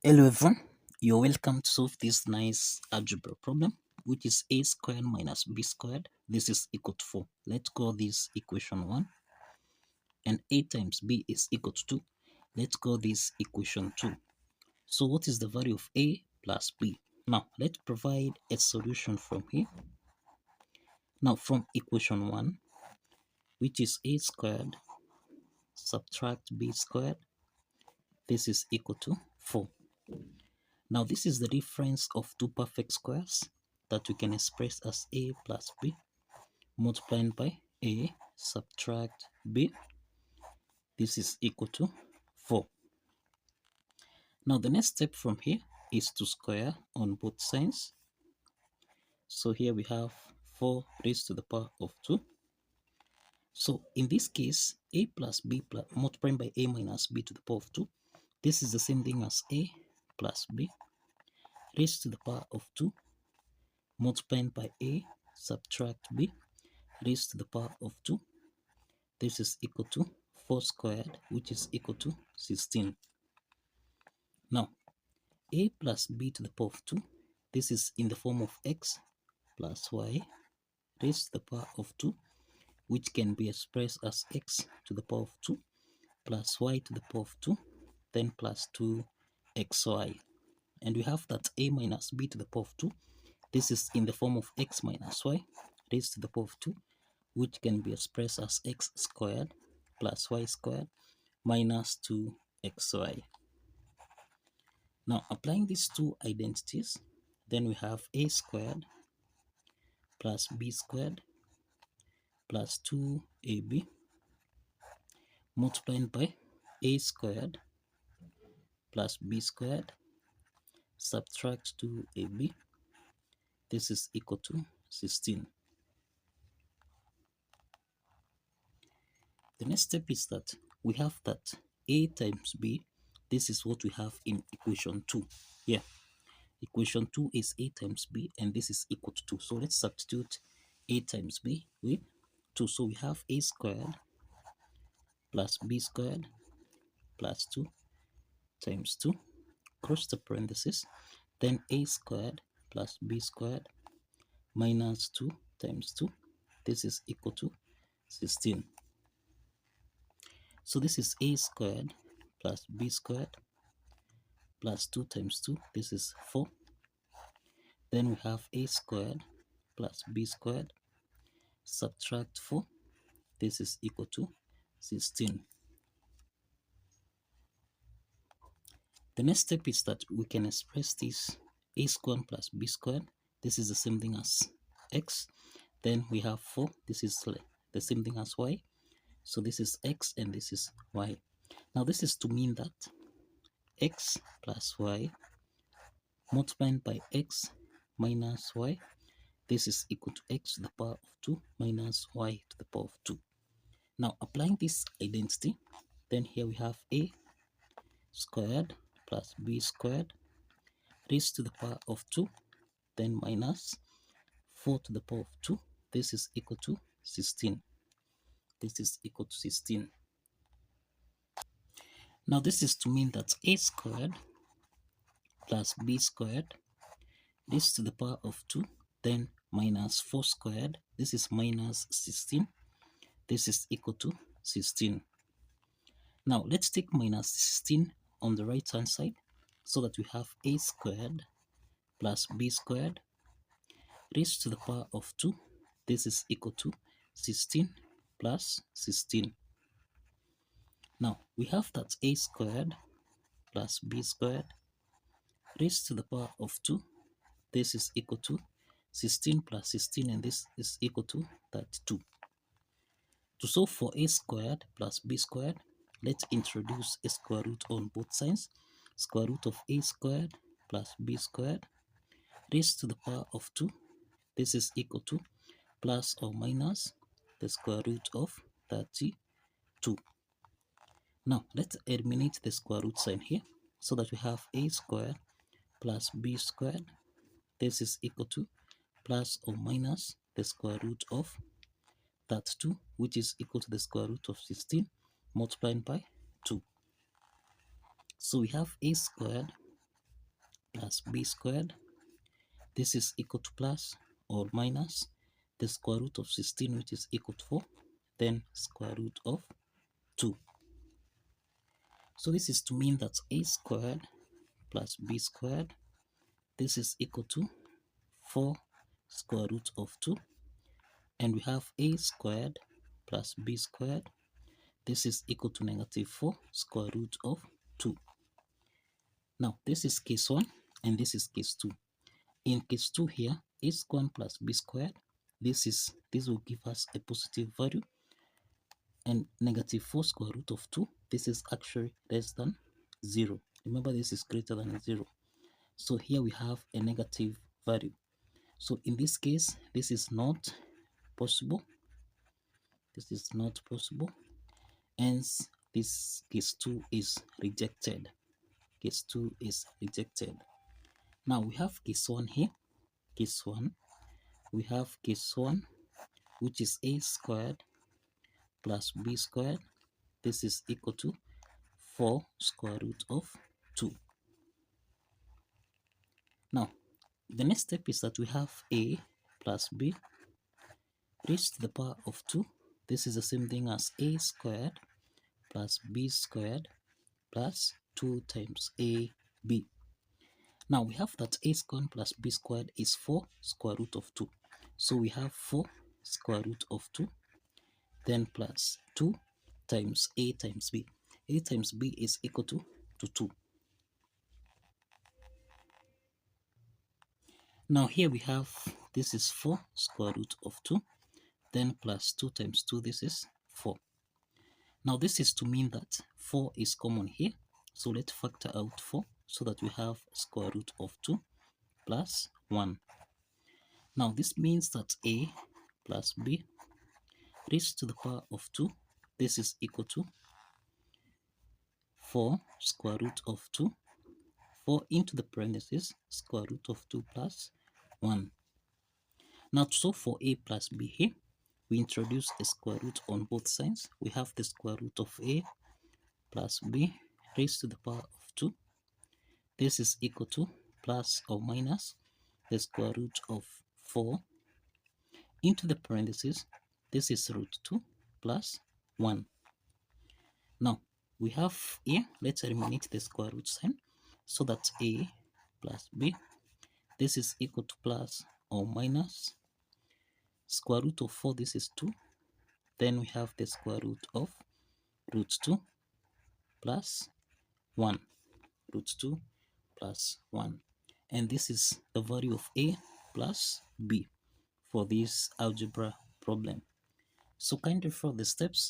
Hello everyone, you're welcome to solve this nice algebra problem, which is a squared minus b squared. This is equal to 4. Let's call this equation 1, and a times b is equal to 2. Let's call this equation 2. So what is the value of a plus b? Now let's provide a solution from here. Now from equation 1, which is a squared, subtract b squared, this is equal to 4. Now this is the difference of two perfect squares that we can express as a plus b multiplied by a subtract b. This is equal to 4. Now the next step from here is to square on both sides. So here we have 4 raised to the power of 2. So in this case, a plus b plus multiplied by a minus b to the power of 2. This is the same thing as a plus b raised to the power of 2 multiplied by a subtract b raised to the power of 2. This is equal to 4 squared, which is equal to 16. Now, a plus b to the power of 2, this is in the form of x plus y raised to the power of 2, which can be expressed as x to the power of 2 plus y to the power of 2, then plus 2xy. And we have that a minus b to the power of 2, this is in the form of x minus y raised to the power of 2, which can be expressed as x squared plus y squared minus 2xy. Now applying these two identities, then we have a squared plus b squared plus 2ab multiplied by a squared plus b squared subtract 2ab. This is equal to 16. The next step is that we have that a times b, this is what we have in equation 2. Yeah, equation 2 is a times b, and this is equal to 2. So let's substitute a times b with 2. So we have a squared plus b squared plus 2 times 2, cross the parentheses, then a squared plus b squared minus 2 times 2. This is equal to 16. So this is a squared plus b squared plus 2 times 2. This is 4. Then we have a squared plus b squared subtract 4. This is equal to 16. The next step is that we can express this a squared plus b squared. This is the same thing as x. Then we have 4. This is the same thing as y. So this is x and this is y. Now this is to mean that x plus y multiplied by x minus y, this is equal to x to the power of 2 minus y to the power of 2. Now applying this identity, then here we have a squared plus b squared raised to the power of 2, then minus 4 to the power of 2. This is equal to 16. This is equal to 16. Now this is to mean that a squared plus b squared raised to the power of 2, then minus 4 squared, this is minus 16. This is equal to 16. Now let's take minus 16 on the right hand side so that we have a squared plus b squared raised to the power of 2. This is equal to 16 plus 16. Now we have that a squared plus b squared raised to the power of 2. This is equal to 16 plus 16, and this is equal to 32. To solve for a squared plus b squared, let's introduce a square root on both sides. Square root of a squared plus b squared raised to the power of 2. This is equal to plus or minus the square root of 32. Now let's eliminate the square root sign here so that we have a squared plus b squared. This is equal to plus or minus the square root of 32, which is equal to the square root of 16 multiplied by 2. So we have a squared plus b squared. This is equal to plus or minus the square root of 16, which is equal to 4, then square root of 2. So this is to mean that a squared plus b squared, this is equal to 4 square root of 2, and we have a squared plus b squared, this is equal to negative 4 square root of 2. Now this is case 1 and this is case 2. In case 2 here, a squared plus b squared, this will give us a positive value, and negative 4 square root of 2, this is actually less than 0. Remember, this is greater than 0. So here we have a negative value. So in this case, this is not possible. This is not possible. Hence, this case 2 is rejected. Case 2 is rejected. Now we have case 1 here. Case 1. We have case 1, which is a squared plus b squared. This is equal to 4 square root of 2. Now, the next step is that we have a plus b raised to the power of 2. This is the same thing as a squared plus b squared plus 2 times ab. Now we have that a squared plus b squared is 4 square root of 2. So we have 4 square root of 2, then plus 2 times a times b. A times b is equal to 2. Now here we have, this is 4 square root of 2, then plus 2 times 2, this is 4. Now this is to mean that 4 is common here. So let's factor out 4 so that we have square root of 2 plus 1. Now this means that a plus b raised to the power of 2, this is equal to 4 square root of 2, 4 into the parentheses, square root of 2 plus 1. Now to solve for a plus b here, we introduce a square root on both sides. We have the square root of a plus b raised to the power of 2. This is equal to plus or minus the square root of 4 into the parentheses. This is root 2 plus 1. Now we have here, let's eliminate the square root sign so that a plus b, this is equal to plus or minus square root of 4, this is 2. Then we have the square root of root 2 plus 1. Root 2 plus 1. And this is the value of a plus b for this algebra problem. So kindly follow the steps